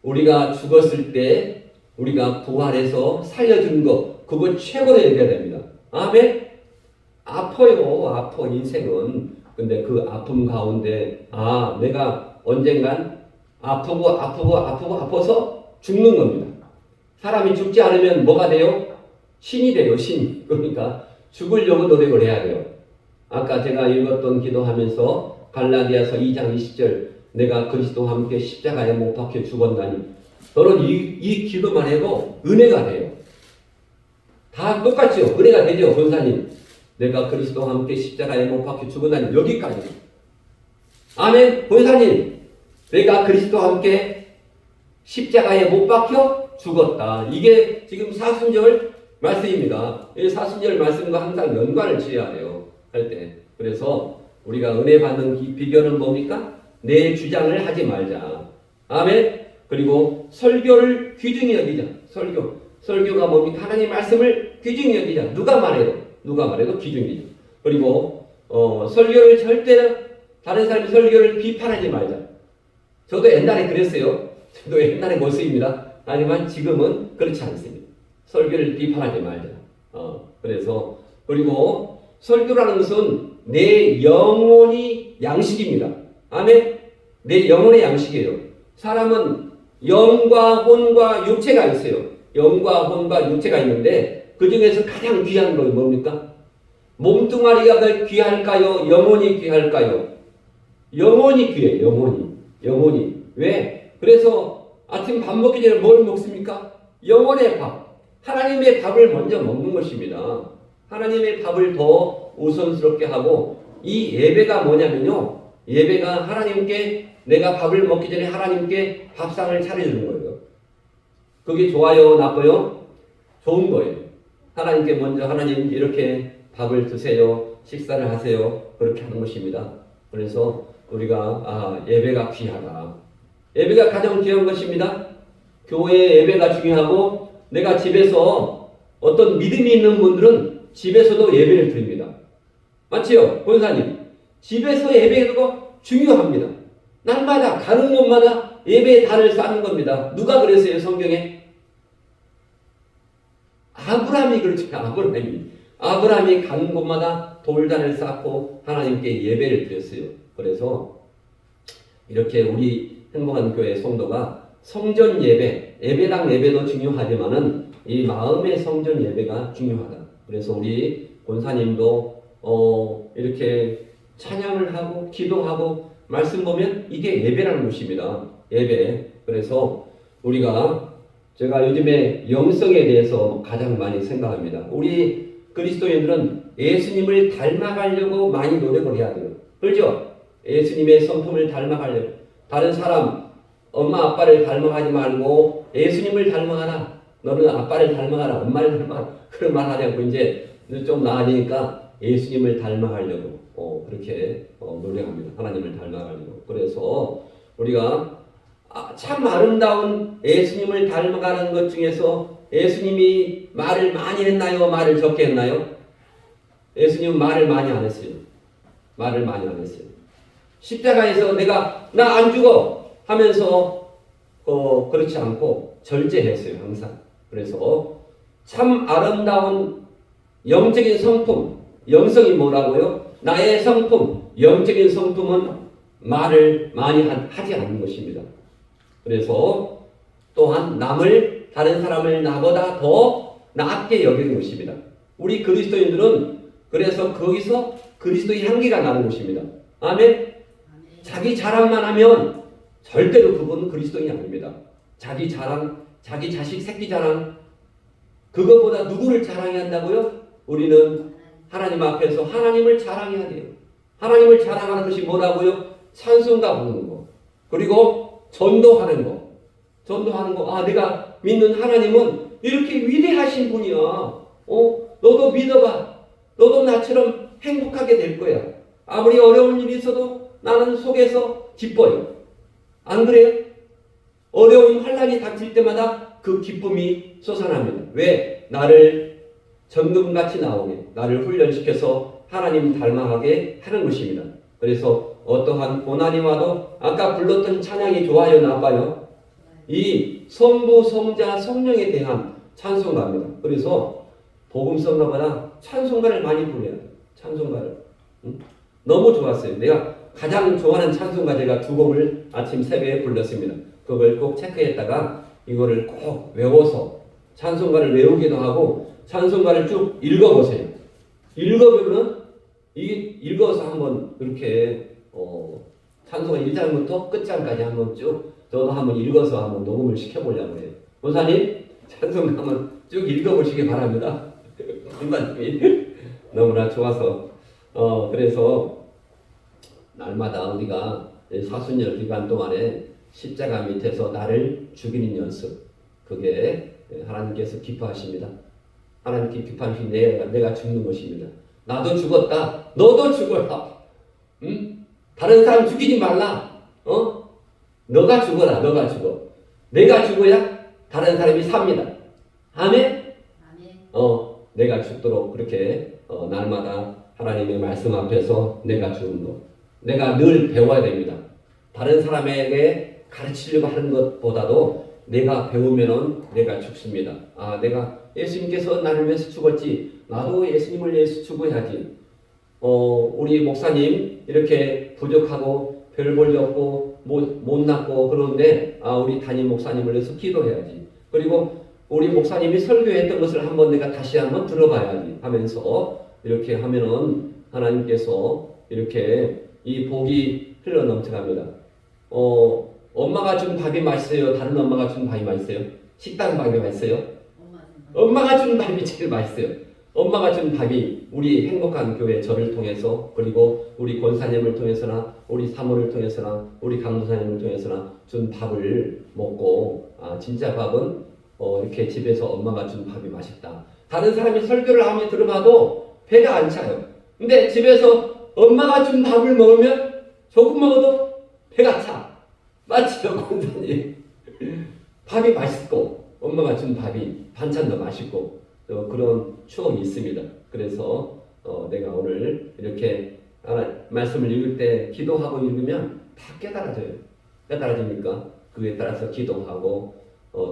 우리가 죽었을 때 우리가 부활해서 살려준 것 그거 최고로 얘기해야 됩니다. 아멘? 아파요. 아파 인생은. 근데 그 아픔 가운데 내가 언젠간 아파서 죽는 겁니다. 사람이 죽지 않으면 뭐가 돼요? 신이 돼요. 신. 그러니까 죽으려고 노력을 해야 돼요. 아까 제가 읽었던 기도하면서 갈라디아서 2장 20절 내가 그리스도와 함께 십자가에 못 박혀 죽었나니 너는 이 기도만 해도 은혜가 돼요. 다 똑같죠. 은혜가 되죠. 권사님. 내가 그리스도와 함께 십자가에 못 박혀 죽었나니 여기까지. 아멘. 권사님. 내가 그리스도와 함께 십자가에 못 박혀 죽었다. 이게 지금 사순절 말씀입니다. 이 사순절 말씀과 항상 연관을 지어야 돼요. 할 때. 그래서 우리가 은혜 받는 비결은 뭡니까? 내 주장을 하지 말자. 아멘. 그리고 설교를 귀중히 여기자. 설교가 뭡니까? 하나님 말씀을 귀중히 여기자. 누가 말해도 귀중히죠. 그리고 설교를 절대 다른 사람의 설교를 비판하지 말자. 저도 옛날에 그랬어요. 저도 옛날에 모습입니다. 하지만 지금은 그렇지 않습니다. 설교를 비판하지 말자. 그래서 그리고 설교라는 것은 내 영혼이 양식입니다. 아멘. 내 영혼의 양식이에요. 사람은 영과 혼과 육체가 있어요. 영과 혼과 육체가 있는데 그 중에서 가장 귀한 건 뭡니까? 몸뚱아리가 귀할까요? 영혼이 귀할까요? 영혼이 귀해요. 영혼이. 왜? 그래서 아침 밥 먹기 전에 뭘 먹습니까? 영혼의 밥. 하나님의 밥을 먼저 먹는 것입니다. 하나님의 밥을 더 우선스럽게 하고 이 예배가 뭐냐면요. 예배가 하나님께 내가 밥을 먹기 전에 하나님께 밥상을 차려주는 거예요. 그게 좋아요? 나빠요? 좋은 거예요. 하나님께 먼저 하나님 이렇게 밥을 드세요. 식사를 하세요. 그렇게 하는 것입니다. 그래서 우리가 예배가 귀하다. 예배가 가장 귀한 것입니다. 교회 예배가 중요하고 내가 집에서 어떤 믿음이 있는 분들은 집에서도 예배를 드립니다. 맞지요? 권사님. 집에서 예배가 중요합니다. 날마다 가는 곳마다 예배의 단을 쌓는 겁니다. 누가 그랬어요? 성경에? 아브라함이 그렇죠. 아브라함이 가는 곳마다 돌단을 쌓고 하나님께 예배를 드렸어요. 그래서 이렇게 우리 행복한 교회 성도가 성전 예배, 예배당 예배도 중요하지만은 이 마음의 성전 예배가 중요하다. 그래서 우리 권사님도 이렇게 찬양을 하고 기도하고 말씀 보면 이게 예배라는 것입니다. 예배. 그래서 제가 요즘에 영성에 대해서 가장 많이 생각합니다. 우리 그리스도인들은 예수님을 닮아가려고 많이 노력을 해야 돼요. 그렇죠? 예수님의 성품을 닮아가려고. 다른 사람, 엄마 아빠를 닮아가지 말고 예수님을 닮아가라. 너는 아빠를 닮아가라. 엄마를 닮아가라. 그런 말 하지 않고 이제 좀 나아지니까 예수님을 닮아가려고 그렇게 노력합니다. 하나님을 닮아가려고. 그래서 우리가 참 아름다운 예수님을 닮아가는 것 중에서 예수님이 말을 많이 했나요? 말을 적게 했나요? 예수님은 말을 많이 안 했어요. 말을 많이 안 했어요. 십자가에서 내가 나 안 죽어 하면서 그렇지 않고 절제했어요. 항상. 그래서 참 아름다운 영적인 성품, 영성이 뭐라고요? 나의 성품, 영적인 성품은 말을 많이 하지 않는 것입니다. 그래서 또한 다른 사람을 나보다 더 낫게 여기는 것입니다. 우리 그리스도인들은 그래서 거기서 그리스도의 향기가 나는 것입니다. 아멘. 자기 자랑만 하면 절대로 그분은 그리스도인이 아닙니다. 자기 자랑, 자기 자식 새끼 자랑, 그것보다 누구를 자랑해야 한다고요? 우리는 하나님 앞에서 하나님을 자랑해야 돼요. 하나님을 자랑하는 것이 뭐라고요? 찬송가 부르는 거. 그리고 전도하는 거. 내가 믿는 하나님은 이렇게 위대하신 분이야. 너도 믿어봐. 너도 나처럼 행복하게 될 거야. 아무리 어려운 일이 있어도 나는 속에서 기뻐요. 안 그래요? 어려운 환난이 닥칠 때마다 그 기쁨이 솟아납니다. 왜? 나를 정금같이 나오게, 나를 훈련시켜서 하나님 닮아가게 하는 것입니다. 그래서 어떠한 고난이 와도 아까 불렀던 찬양이 좋아요, 나빠요? 이 성부, 성자, 성령에 대한 찬송가입니다. 그래서 복음성가보다 찬송가를 많이 불러야 돼요. 찬송가를. 너무 좋았어요. 내가 가장 좋아하는 찬송가 제가 2곡을 아침 새벽에 불렀습니다. 그걸 꼭 체크했다가 이거를 꼭 외워서 찬송가를 외우기도 하고 찬송가를 쭉 읽어보세요. 읽어보면 읽어서 한번 이렇게 찬송가 1장부터 끝장까지 한번 쭉 저도 한번 읽어서 한번 녹음을 시켜보려고 해요. 원사님 찬송가 한번 쭉 읽어보시기 바랍니다. 원사님이 너무나 좋아서 그래서 날마다 우리가 사순절 기간 동안에 십자가 밑에서 나를 죽이는 연습, 그게 하나님께서 기뻐하십니다. 하나님께 기뻐하시니 내가 죽는 것입니다. 나도 죽었다. 너도 죽어라. 다른 사람 죽이지 말라. 너가 죽어라. 너가 죽어. 내가 죽어야 다른 사람이 삽니다. 아멘? 내가 죽도록 그렇게 날마다 하나님의 말씀 앞에서 내가 죽는 것. 내가 늘 배워야 됩니다. 다른 사람에게 가르치려고 하는 것보다도 내가 배우면은 내가 죽습니다. 내가 예수님께서 나를 위해서 죽었지. 나도 예수님을 위해서 죽어야지. 우리 목사님 이렇게 부족하고 별 볼일 없고 못났고 그런데 우리 담임 목사님을 위해서 기도해야지. 그리고 우리 목사님이 설교했던 것을 한번 내가 다시 한번 들어봐야지 하면서 이렇게 하면은 하나님께서 이렇게 이 복이 흘러 넘쳐갑니다. 엄마가 준 밥이 맛있어요? 다른 엄마가 준 밥이 맛있어요? 식당 밥이 맛있어요? 엄마가 준 밥이 제일 맛있어요. 엄마가 준 밥이 우리 행복한 교회 저를 통해서 그리고 우리 권사님을 통해서나 우리 사모를 통해서나 우리 강도사님을 통해서나 준 밥을 먹고 진짜 밥은 이렇게 집에서 엄마가 준 밥이 맛있다. 다른 사람이 설교를 하면 들어봐도 배가 안 차요. 근데 집에서 엄마가 준 밥을 먹으면 조금 먹어도 배가 차. 맞죠, 권사님? 밥이 맛있고 엄마가 준 밥이 반찬도 맛있고 그런 추억이 있습니다. 그래서 내가 오늘 이렇게 말씀을 읽을 때 기도하고 읽으면 다 깨달아져요. 깨달아지니까 그에 따라서 기도하고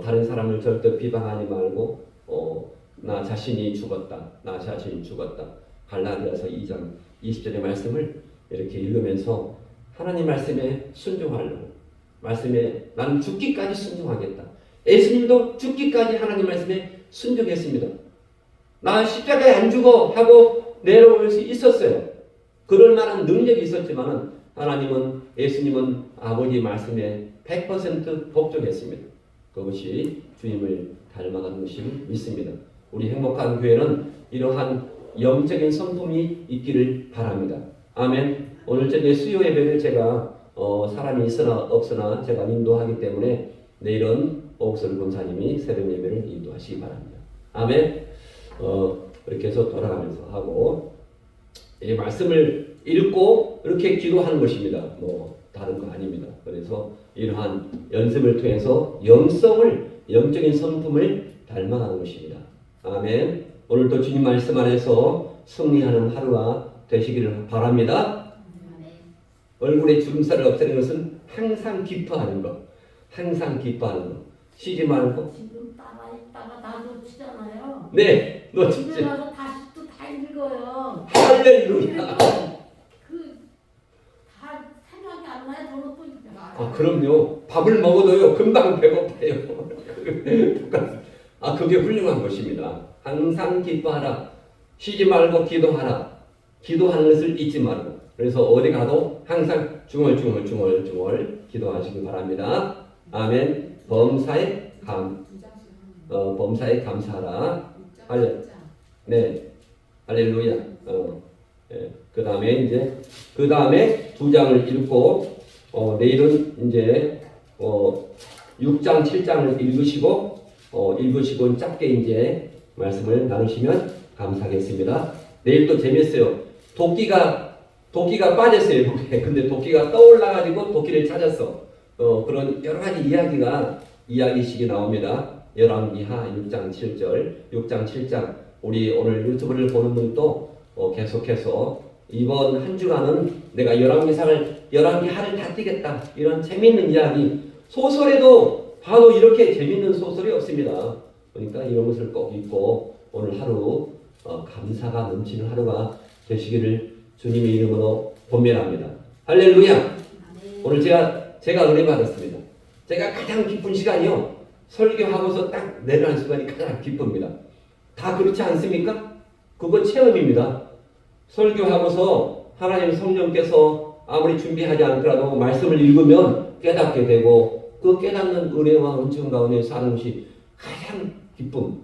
다른 사람을 절대 비방하지 말고 나 자신이 죽었다. 나 자신이 죽었다. 갈라디아서 2장 20절의 말씀을 이렇게 읽으면서 하나님 말씀에 순종하려고 말씀에 나는 죽기까지 순종하겠다. 예수님도 죽기까지 하나님 말씀에 순종했습니다. 나 십자가에 안 죽어 하고 내려올 수 있었어요. 그럴 만한 능력이 있었지만은 하나님은 예수님은 아버지 말씀에 100% 복종했습니다. 그것이 주님을 닮아가는 것임을 믿습니다. 우리 행복한 교회는 이러한 영적인 성품이 있기를 바랍니다. 아멘. 오늘 저녁에 수요 예배를 제가 사람이 있으나 없으나 제가 인도하기 때문에 내일은 오옥설 권사님이 새벽 예배를 인도하시기 바랍니다. 아멘. 이렇게 해서 돌아가면서 하고 이 말씀을 읽고 이렇게 기도하는 것입니다. 다른 거 아닙니다. 그래서 이러한 연습을 통해서 영적인 성품을 닮아가는 것입니다. 아멘. 오늘도 주님 말씀 안에서 승리하는 하루가 되시기를 바랍니다. 얼굴에 주름살을 없애는 것은 항상 기뻐하는 것. 항상 기뻐하는 것. 쉬지 말고. 지금 따라했다가 다 놓치잖아요. 네, 집에 놓치지. 가서 다시 또 다 읽어요. 할렐루야. 다 생각이 안 나요. 저는 또 아, 그럼요. 밥을 먹어도요, 금방 배고파요. 그게 훌륭한 것입니다. 항상 기뻐하라. 쉬지 말고 기도하라. 기도하는 것을 잊지 말고. 그래서 어디 가도 항상 중얼중얼 기도하시기 바랍니다. 아멘. 범사에 감사하라. 네. 할렐루야. 예. 그 다음에 2장을 읽고, 내일은 이제, 6장, 7장을 읽으시고 짧게 이제 말씀을 나누시면 감사하겠습니다. 내일 또 재밌어요. 도끼가 빠졌어요, 목에. 근데 도끼가 떠올라가지고 도끼를 찾았어. 그런 여러 가지 이야기식이 나옵니다. 열왕기하 6장 7절, 6장 7장. 우리 오늘 유튜브를 보는 분도 계속해서 이번 한 주간은 내가 열왕기하를 다 띄겠다. 이런 재밌는 이야기. 소설에도 봐도 이렇게 재밌는 소설이 없습니다. 그러니까 이런 것을 꼭 읽고 오늘 하루 감사가 넘치는 하루가 되시기를 주님의 이름으로 권면합니다. 할렐루야. 오늘 제가 은혜 받았습니다. 제가 가장 기쁜 시간이요. 설교하고서 딱 내려가는 순간이 가장 기쁩니다. 다 그렇지 않습니까? 그거 체험입니다. 설교하고서 하나님 성령께서 아무리 준비하지 않더라도 말씀을 읽으면 깨닫게 되고 그 깨닫는 은혜와 은총 가운데 사는 것이 가장 기쁨,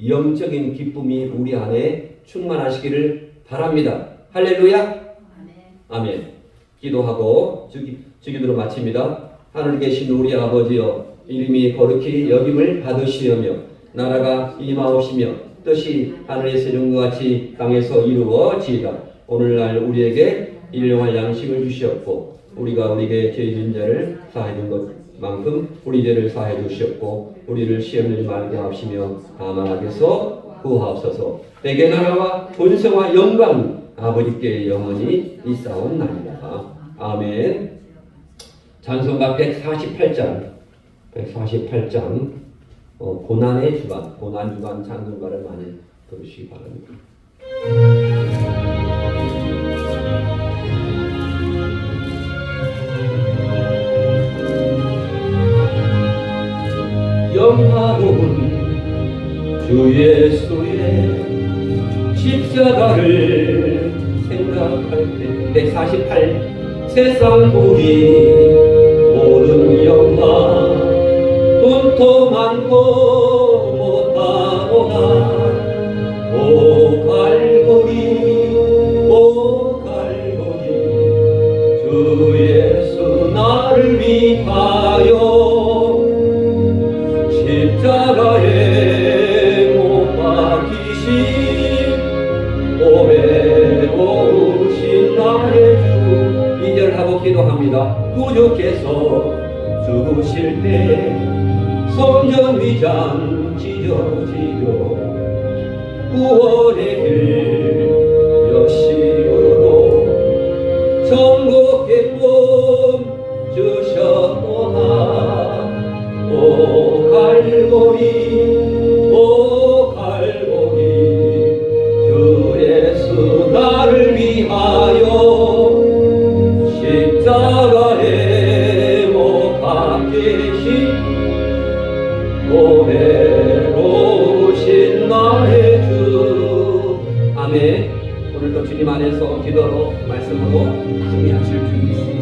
영적인 기쁨이 우리 안에 충만하시기를 바랍니다. 할렐루야. 아멘. 기도하고 주기도로 마칩니다. 하늘에 계신 우리 아버지여, 이름이 거룩히 여김을 받으시려며 나라가 임하옵시며 뜻이 하늘에서 이룬 것 같이 땅에서 이루어지이다. 오늘날 우리에게 일용할 양식을 주시옵고 우리가 우리에게 죄 지은 자를 사하여 준 것만큼 우리 죄를 사하여 주시옵고 우리를 시험하지 말게 하시며 다만 악에서 구하옵소서. 내게 나라와 본성과 영광 아버지께 영원히 있사옵나이다. 아멘. 찬송가 148장 고난 주간 찬송가를 많이 들으시기 바랍니다. 영화로운 주 예수의 십자가를 생각할 때 148 세상 보기 모든 영화 돈도 많고 못하노나 오 갈보리 주 예수 나를 위하여 십자가에 못 박히신 오매오신 나의 주 2절하고 기도합니다. 구주께서 죽으실 때 성전 위장 찢어지고 구원의 길 여시우도 천국 기쁨 주셨도다. 오 갈보리 주 예수 나를 위하여 십자가에 못 박히신 오매로우신 나의 주. 아멘. 오늘도 주님 안에서 기도로 말씀하고 승리하실 줄 믿습니다.